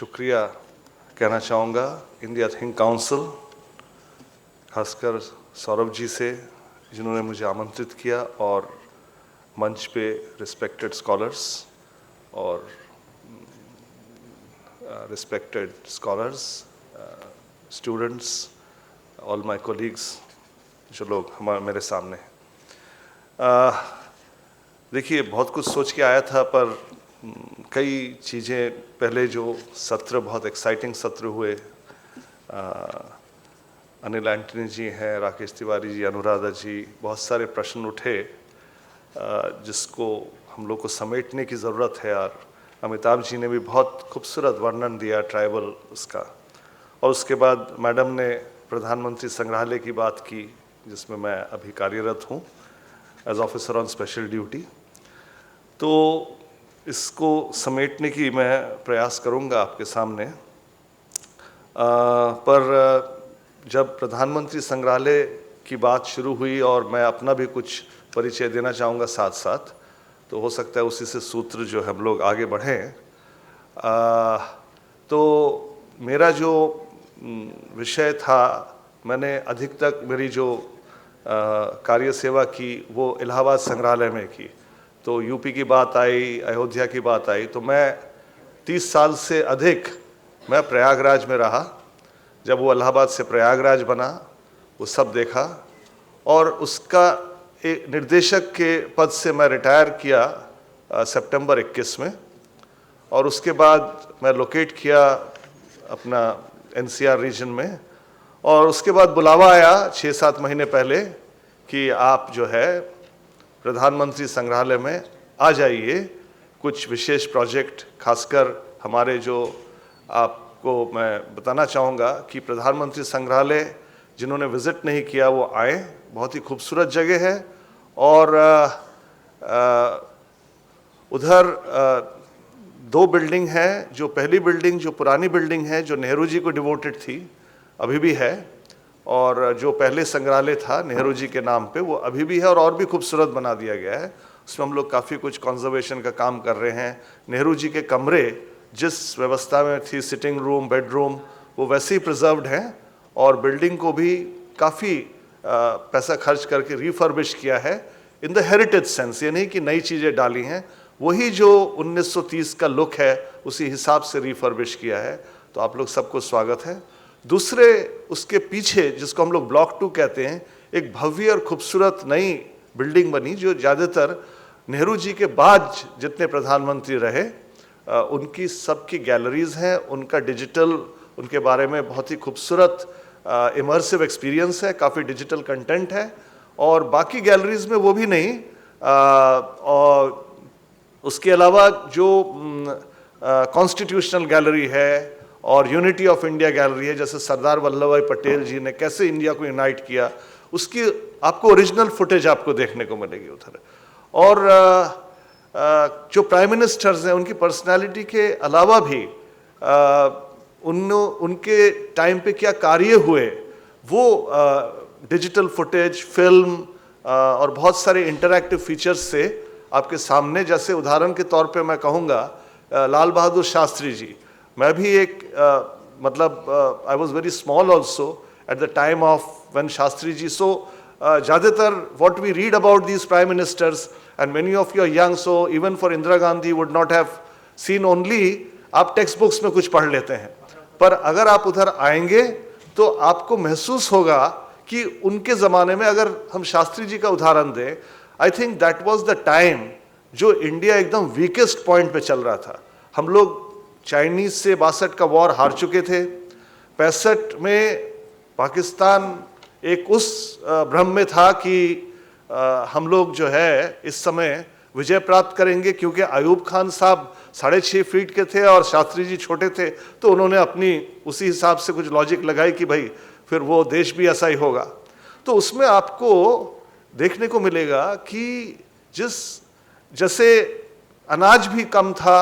शुक्रिया कहना चाहूँगा इंडिया थिंक काउंसिल, खासकर सौरभ जी से जिन्होंने मुझे आमंत्रित किया, और मंच पे रिस्पेक्टेड स्कॉलर्स और respected scholars, students, all my colleagues जो लोग मेरे सामने। देखिए, बहुत कुछ सोच के आया था, पर कई चीज़ें, पहले जो सत्र बहुत एक्साइटिंग सत्र हुए, अनिल एंटनी जी हैं, राकेश तिवारी जी, अनुराधा जी, बहुत सारे प्रश्न उठे जिसको हम लोग को समेटने की ज़रूरत है। और अमिताभ जी ने भी बहुत खूबसूरत वर्णन दिया ट्राइबल उसका। और उसके बाद मैडम ने प्रधानमंत्री संग्रहालय की बात की, जिसमें मैं अभी कार्यरत हूँ as officer on special duty. तो इसको समेटने की मैं प्रयास करूँगा आपके सामने। पर जब प्रधानमंत्री संग्रहालय की बात शुरू हुई और मैं अपना भी कुछ परिचय देना चाहूँगा साथ साथ, तो हो सकता है उसी से सूत्र जो हम लोग आगे बढ़ें। तो मेरा जो विषय था, मैंने अधिक तक मेरी जो कार्य सेवा की वो इलाहाबाद संग्रहालय में की। तो यूपी की बात आई, अयोध्या की बात आई, तो मैं 30 साल से अधिक मैं प्रयागराज में रहा। जब वो इलाहाबाद से प्रयागराज बना, वो सब देखा, और उसका एक निर्देशक के पद से मैं रिटायर किया सितंबर 21 में। और उसके बाद मैं लोकेट किया अपना एनसीआर रीजन में, और उसके बाद बुलावा आया 6-7 महीने पहले कि आप जो है प्रधानमंत्री संग्रहालय में आ जाइए, कुछ विशेष प्रोजेक्ट, खासकर हमारे जो आपको मैं बताना चाहूँगा कि प्रधानमंत्री संग्रहालय जिन्होंने विज़िट नहीं किया वो आए, बहुत ही खूबसूरत जगह है। और उधर 2 बिल्डिंग हैं। जो पहली बिल्डिंग, जो पुरानी बिल्डिंग है, जो नेहरू जी को डिवोटेड थी, अभी भी है, और जो पहले संग्रहालय था नेहरू जी के नाम पे, वो अभी भी है और भी खूबसूरत बना दिया गया है। उसमें हम लोग काफ़ी कुछ कंजर्वेशन का काम कर रहे हैं। नेहरू जी के कमरे जिस व्यवस्था में थी, सिटिंग रूम, बेडरूम, वो वैसे ही प्रिजर्व्ड हैं, और बिल्डिंग को भी काफ़ी पैसा खर्च करके रिफर्बिश किया है इन द हेरिटेज सेंस। ये नहीं कि नई चीज़ें डाली हैं, वही जो 1930 का लुक है उसी हिसाब से रिफर्बिश किया है। तो आप लोग सबको स्वागत है। दूसरे उसके पीछे, जिसको हम लोग ब्लॉक 2 कहते हैं, एक भव्य और खूबसूरत नई बिल्डिंग बनी, जो ज़्यादातर नेहरू जी के बाद जितने प्रधानमंत्री रहे उनकी सबकी गैलरीज हैं, उनका डिजिटल, उनके बारे में बहुत ही खूबसूरत इमर्सिव एक्सपीरियंस है, काफ़ी डिजिटल कंटेंट है। और बाकी गैलरीज में वो भी नहीं, और उसके अलावा जो कॉन्स्टिट्यूशनल गैलरी है और यूनिटी ऑफ इंडिया गैलरी है, जैसे सरदार वल्लभ भाई पटेल जी ने कैसे इंडिया को यूनाइट किया, उसकी आपको ओरिजिनल फुटेज आपको देखने को मिलेगी उधर। और जो प्राइम मिनिस्टर्स हैं, उनकी पर्सनालिटी के अलावा भी उनके टाइम पे क्या कार्य हुए, वो डिजिटल फुटेज, फिल्म और बहुत सारे इंटरैक्टिव फीचर्स से आपके सामने। जैसे उदाहरण के तौर पे मैं कहूँगा लाल बहादुर शास्त्री जी। मैं भी एक मतलब I was very small also at the time of when Shastri ji. So ज़्यादातर what we read about these prime ministers and many of you are young, so even for Indira Gandhi would not have seen only, आप text books में कुछ पढ़ लेते हैं, पर अगर आप उधर आएंगे तो आपको महसूस होगा कि उनके ज़माने में, अगर हम शास्त्री जी का उदाहरण दें, आई think that was the time जो इंडिया एकदम वीकेस्ट पॉइंट पे चल रहा था। हम लोग चाइनीज से 62 का वॉर हार चुके थे। 65 में पाकिस्तान एक उस भ्रम में था कि हम लोग जो है इस समय विजय प्राप्त करेंगे, क्योंकि आयूब खान साहब 6.5 फीट के थे और शास्त्री जी छोटे थे, तो उन्होंने अपनी उसी हिसाब से कुछ लॉजिक लगाई कि भाई फिर वो देश भी ऐसा ही होगा। तो उसमें आपको देखने को मिलेगा कि जैसे अनाज भी कम था,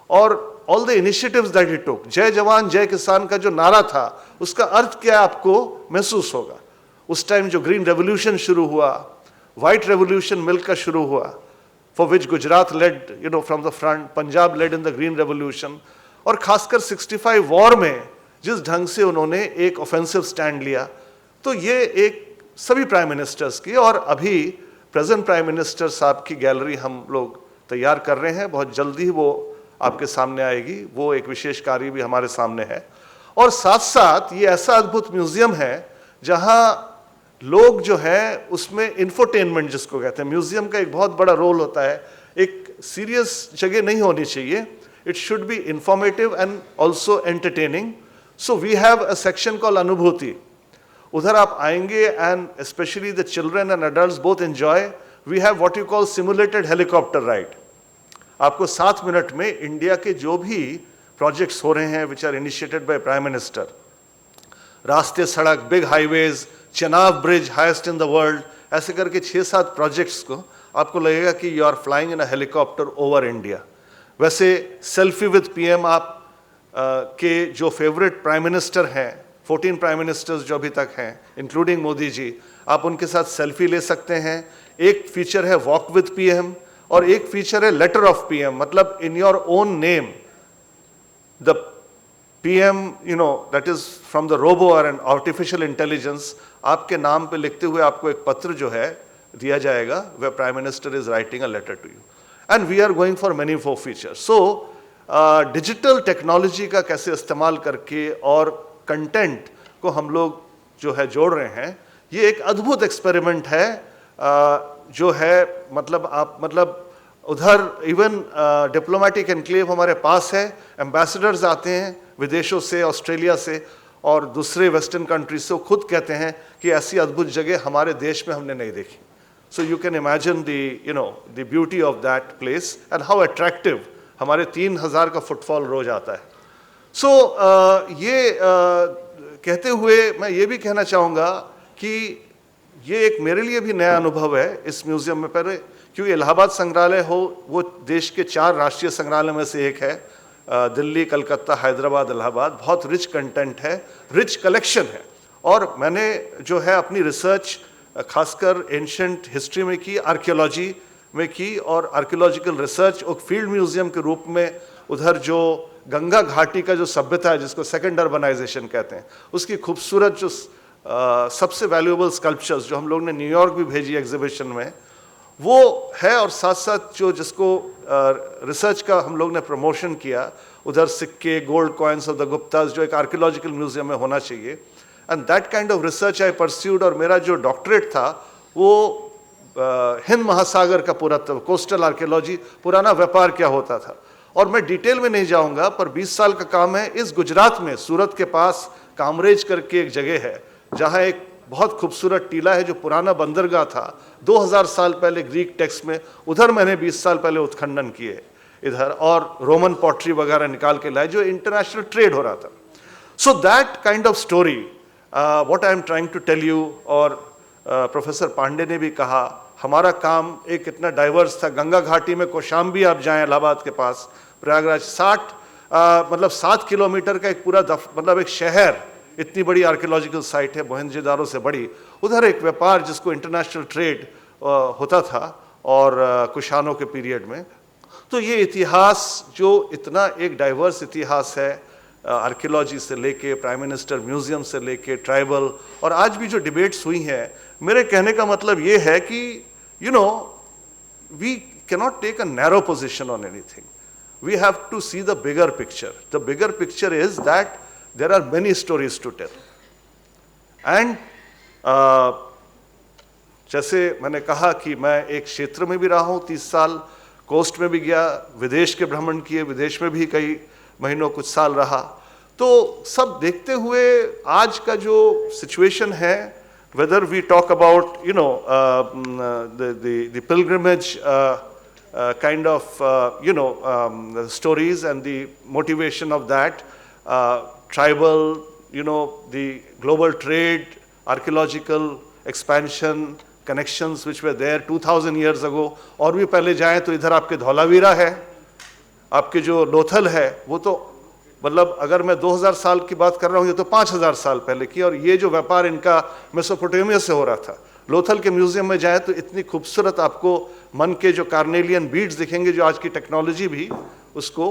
और all the initiatives that he took, जय जवान जय किसान का जो नारा था, उसका अर्थ क्या आपको महसूस होगा। उस टाइम जो ग्रीन रेवोल्यूशन शुरू हुआ, व्हाइट रेवोल्यूशन मिल्क का शुरू हुआ, for which Gujarat led, from the front, Punjab led in the Green Revolution, और खासकर 65 वॉर में जिस ढंग से उन्होंने एक ऑफेंसिव स्टैंड लिया, तो ये एक सभी प्राइम मिनिस्टर्स की, और अभी प्रेजेंट प्राइम मिनिस्टर साहब की गैलरी हम लोग तैयार कर रहे हैं, बहुत जल्दी वो आपके सामने आएगी, वो एक विशेष कार्य भी हमारे सामने है। और साथ साथ ये ऐसा अद्भुत म्यूजियम है जहां लोग जो है उसमें इंफोटेनमेंट जिसको कहते हैं, म्यूजियम का एक बहुत बड़ा रोल होता है, एक सीरियस जगह नहीं होनी चाहिए, it should be informative and also entertaining. So we have a section call Anubhuti, उधर आप आएंगे and specially the children and adults both enjoy. We have what you call simulated helicopter ride, आपको 7 मिनट में India के जो भी projects हो रहे हैं which are initiated by prime minister, रास्ते, सड़क, big highways, Chenab bridge highest in the world, ऐसे करके 6-7 प्रोजेक्ट्स को आपको लगेगा कि you are flying in a helicopter over India. वैसे सेल्फी विद पीएम आप के जो फेवरेट प्राइम मिनिस्टर हैं, 14 प्राइम मिनिस्टर्स जो अभी तक हैं इंक्लूडिंग मोदी जी, आप उनके साथ सेल्फी ले सकते हैं। एक फीचर है वॉक विद पीएम और एक फीचर है लेटर ऑफ पीएम, मतलब in your own name the PM, you know, that is from the robo और एन आर्टिफिशियल इंटेलिजेंस, आपके नाम पे लिखते हुए आपको एक पत्र जो है दिया जाएगा, वे prime minister is writing a letter to you and we are going for many for features. So digital technology का कैसे इस्तेमाल करके और कंटेंट को हम लोग जो है जोड़ रहे हैं, ये एक अद्भुत एक्सपेरिमेंट है जो है, मतलब उधर इवन डिप्लोमेटिक एनक्लेव हमारे पास है, एम्बेसडर्स आते हैं विदेशों से, ऑस्ट्रेलिया से और दूसरे वेस्टर्न कंट्रीज से, वो खुद कहते हैं कि ऐसी अद्भुत जगह हमारे देश में हमने नहीं देखी। So you can imagine the beauty of that place and how attractive, हमारे 3000 का फुटफॉल रोज आता है। सो ये कहते हुए मैं ये भी कहना चाहूँगा कि ये एक मेरे लिए भी नया अनुभव है इस म्यूज़ियम में, पहले क्योंकि इलाहाबाद संग्रहालय हो वो देश के 4 राष्ट्रीय संग्रहालय में से एक है, दिल्ली, कलकत्ता, हैदराबाद, इलाहाबाद, बहुत रिच कंटेंट है, रिच कलेक्शन है। और मैंने जो है अपनी रिसर्च खासकर एंशंट हिस्ट्री में की, आर्कियोलॉजी में की, और आर्कियोलॉजिकल रिसर्च एक फील्ड म्यूजियम के रूप में उधर जो गंगा घाटी का जो सभ्यता है जिसको सेकेंड अर्बनाइजेशन कहते हैं, उसकी खूबसूरत जो सबसे वैल्यूएबल स्कल्पचर्स जो हम लोग ने न्यूयॉर्क भी भेजी एग्जीबिशन में, वो है। और साथ साथ जो जिसको रिसर्च का हम लोग ने प्रमोशन किया, उधर सिक्के, gold coins of the Guptas, जो एक आर्कियोलॉजिकल म्यूजियम में होना चाहिए, and that kind of research I pursued. और मेरा जो डॉक्टरेट था वो हिंद महासागर का पुरातत्व, कोस्टल आर्कियोलॉजी, पुराना व्यापार क्या होता था, और मैं डिटेल में नहीं जाऊंगा, पर 20 साल का काम है। इस गुजरात में सूरत के पास कामरेज करके एक जगह है जहां एक बहुत खूबसूरत टीला है जो पुराना बंदरगाह था 2000 साल पहले ग्रीक टेक्स्ट में, उधर मैंने 20 साल पहले उत्खनन किए इधर, और रोमन पॉटरी वगैरह निकाल के लाए जो इंटरनेशनल ट्रेड हो रहा था। So that kind of story what I am trying to tell you. और प्रोफेसर पांडे ने भी कहा हमारा काम एक इतना डाइवर्स था, गंगा घाटी में कौशाम्बी आप जाएं इलाहाबाद के पास, प्रयागराज 7 किलोमीटर का एक पूरा मतलब एक शहर, इतनी बड़ी आर्कियोलॉजिकल साइट है, मोहनजोदारो से बड़ी, उधर एक व्यापार जिसको इंटरनेशनल ट्रेड होता था और कुशानों के पीरियड में। तो ये इतिहास जो इतना एक डाइवर्स इतिहास है, आर्कियोलॉजी से लेके प्राइम मिनिस्टर म्यूजियम से लेके ट्राइबल, और आज भी जो डिबेट्स हुई हैं, मेरे कहने का मतलब ये है कि you know we cannot take a narrow position on anything, we have to see the bigger picture. The bigger picture is that there are many stories to tell and जैसे मैंने कहा कि मैं एक क्षेत्र में भी रहा हूँ 30 साल, कोस्ट में भी गया, विदेश के भ्रमण किए, विदेश में भी कई महीनों कुछ साल रहा, तो सब देखते हुए आज का जो सिचुएशन है, whether we talk about the pilgrimage kind of stories and the motivation of that, tribal, the global trade, archaeological expansion, connections which were there 2000 years ago, और भी पहले जाएं तो इधर आपके धौलावीरा है, आपके जो लोथल है, वो तो मतलब अगर मैं 2000 साल की बात कर रहा हूँ, ये तो 5000 साल पहले की, और ये जो व्यापार इनका मेसोपोटामिया से हो रहा था। लोथल के म्यूजियम में जाएं तो इतनी खूबसूरत आपको मन के जो कार्नेलियन बीड्स दिखेंगे जो आज की टेक्नोलॉजी भी उसको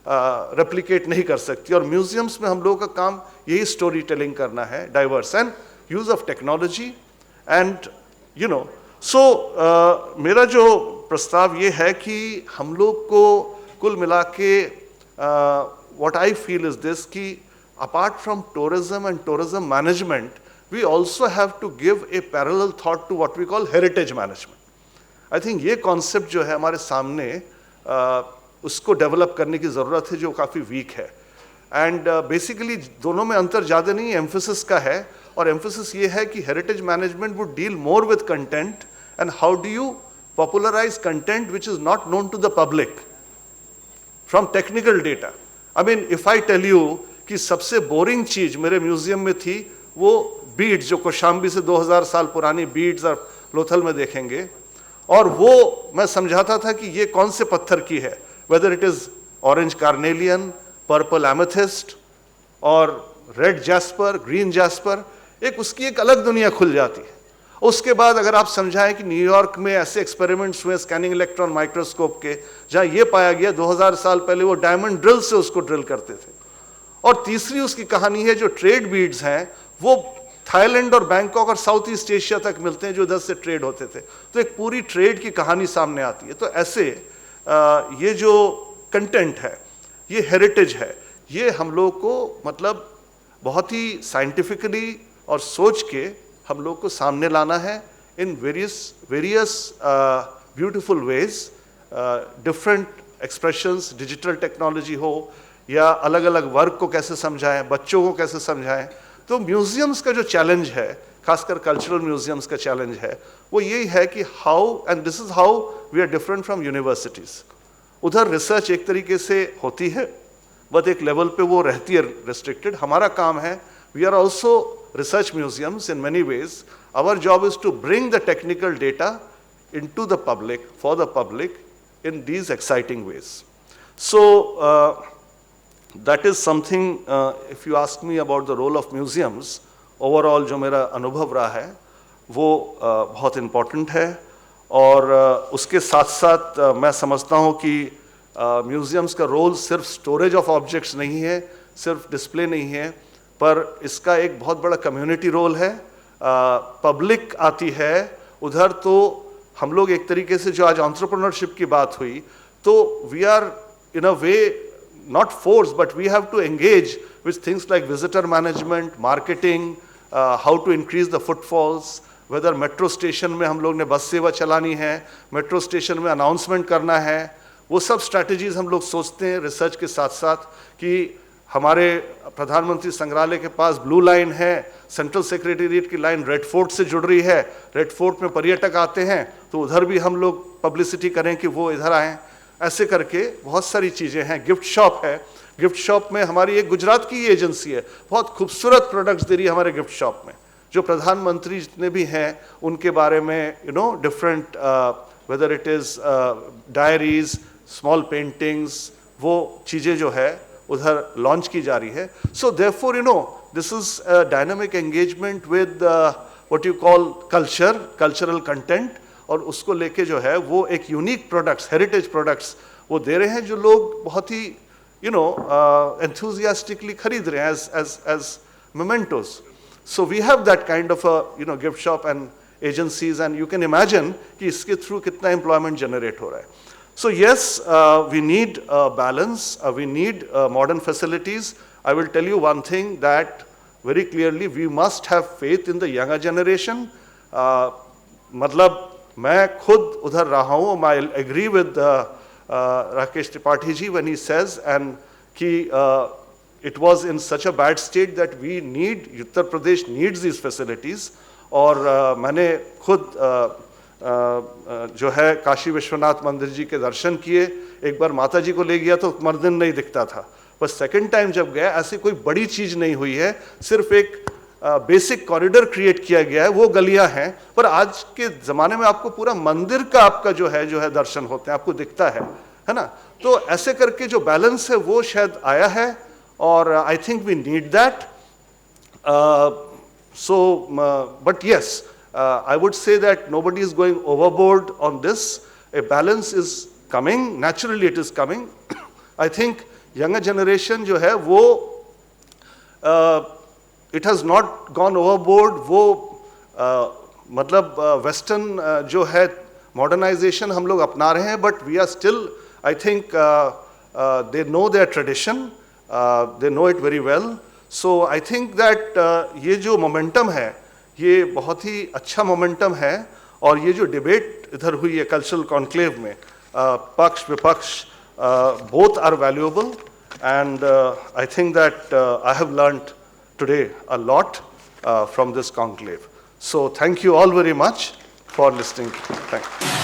रेप्लिकेट नहीं कर सकती। और म्यूजियम्स में हम लोगों का काम यही स्टोरी टेलिंग करना है, diverse and use of technology and you know. So मेरा जो प्रस्ताव ये है कि हम लोग को कुल मिला के what I feel is this कि apart from tourism and tourism management, we also have to give a parallel thought to what we call heritage management. I think ये concept जो है हमारे सामने उसको डेवलप करने की ज़रूरत है, जो काफ़ी वीक है। एंड बेसिकली दोनों में अंतर ज़्यादा नहीं, एम्फोसिस का है। और एम्फोसिस ये है कि heritage management would deal more with content and how do you popularize content which is not known to the public from technical data. I mean if I tell you कि सबसे boring चीज मेरे museum में थी वो beads, जो कौशाम्बी से 2000 साल पुरानी बीड्स और लोथल में देखेंगे, और वो मैं समझाता था कि ये कौन से पत्थर की है, whether it is orange carnelian, purple amethyst और रेड जैस्पर, ग्रीन जैस्पर, एक उसकी एक अलग दुनिया खुल जाती है। उसके बाद अगर आप समझाएं कि न्यूयॉर्क में ऐसे एक्सपेरिमेंट्स हुए स्कैनिंग इलेक्ट्रॉन माइक्रोस्कोप के, जहां ये पाया गया 2000 साल पहले वो डायमंड ड्रिल से उसको ड्रिल करते थे। और तीसरी उसकी कहानी है जो ट्रेड बीड्स हैं, वो थाईलैंड और बैंकॉक और साउथ ईस्ट एशिया तक मिलते हैं, जो इधर से ट्रेड होते थे। तो एक पूरी ट्रेड की कहानी सामने आती है। तो ऐसे ये जो कंटेंट है, ये हेरिटेज है, ये हम लोग को मतलब बहुत ही साइंटिफिकली और सोच के हम लोग को सामने लाना है in various beautiful veg, different expressions, digital technology हो या अलग अलग वर्क को कैसे समझाएं, बच्चों को कैसे समझाएं। तो म्यूजियम्स का जो चैलेंज है, खासकर कल्चरल म्यूजियम्स का चैलेंज है, वो यही है कि how, and this is how we are different from universities. उधर रिसर्च एक तरीके से होती है, बट एक लेवल पे वो रहती है रिस्ट्रिक्टेड। हमारा काम है, we are also research museums in many ways. Our job is to bring the technical data into the public, for the public, in these exciting ways. So that is something, if you ask me about the role of museums, overall जो मेरा अनुभव रहा है वो बहुत important है। और उसके साथ साथ मैं समझता हूँ कि म्यूजियम्स का रोल सिर्फ स्टोरेज ऑफ ऑब्जेक्ट्स नहीं है, सिर्फ डिस्प्ले नहीं है, पर इसका एक बहुत बड़ा कम्युनिटी रोल है। पब्लिक आती है उधर, तो हम लोग एक तरीके से, जो आज एंटरप्रेन्योरशिप की बात हुई, तो we are in a way not force, but we have to engage with things like visitor management, marketing, how to increase the footfalls, whether metro station में हम लोग ने बस सेवा चलानी है, मेट्रो स्टेशन में अनाउंसमेंट करना है, वो सब स्ट्रैटेजीज हम लोग सोचते हैं रिसर्च के साथ साथ। कि हमारे प्रधानमंत्री संग्रहालय के पास ब्लू लाइन है, सेंट्रल सेक्रेटेरिएट की लाइन रेड फोर्ट से जुड़ रही है, रेड फोर्ट में पर्यटक आते हैं तो उधर भी हम लोग पब्लिसिटी करें कि वो इधर आएँ। ऐसे करके बहुत सारी चीज़ें हैं। गिफ्ट शॉप है, गिफ्ट शॉप में हमारी एक गुजरात की एजेंसी है, बहुत खूबसूरत प्रोडक्ट्स दे रही है हमारे गिफ्ट शॉप में, जो प्रधानमंत्री जितने भी हैं उनके बारे में different, whether it is diaries, small paintings, वो चीज़ें जो है उधर लॉन्च की जा रही है। So therefore this is a dynamic engagement with what you call cultural content, और उसको लेके जो है वो एक यूनिक प्रोडक्ट्स, हेरिटेज प्रोडक्ट्स वो दे रहे हैं, जो लोग बहुत ही enthusiastically खरीद रहे हैं as mementos. So we have that kind of a gift shop and agencies, and you can imagine कि इसके through कितना employment generate हो रहा है. So yes, we need balance, we need modern facilities. I will tell you one thing that very clearly, we must have faith in the younger generation. मतलब मैं खुद उधर रहा हूँ, I agree with Rakesh Tripathi ji when he says and कि it was in such a bad state that we need, Uttar Pradesh needs these facilities. और मैंने खुद जो है काशी विश्वनाथ मंदिर जी के दर्शन किए, एक बार माता जी को ले गया तो मंदिर नहीं दिखता था, पर सेकंड टाइम जब गया ऐसी कोई बड़ी चीज नहीं हुई है, सिर्फ एक बेसिक कॉरिडोर क्रिएट किया गया है, वो गलियां हैं, पर आज के जमाने में आपको पूरा मंदिर का आपका जो है दर्शन होते हैं, आपको दिखता है ना। तो ऐसे करके जो बैलेंस है वो शायद आया है, और I think we need that. But yes, I would say that nobody is going overboard on this. A balance is coming, naturally it is coming. I think younger generation जो है वो it has not gone overboard, वो मतलब western जो है modernisation हम लोग अपना रहे हैं, but we are still, I think they know their tradition, they know it very well. So I think that ये जो मोमेंटम है ये बहुत ही अच्छा मोमेंटम है. और ये जो डिबेट इधर हुई है कल्चरल कॉन्क्लेव में, पक्ष विपक्ष both are valuable, and I think that I have learnt today a lot from this conclave. So thank you all very much for listening. Thank you.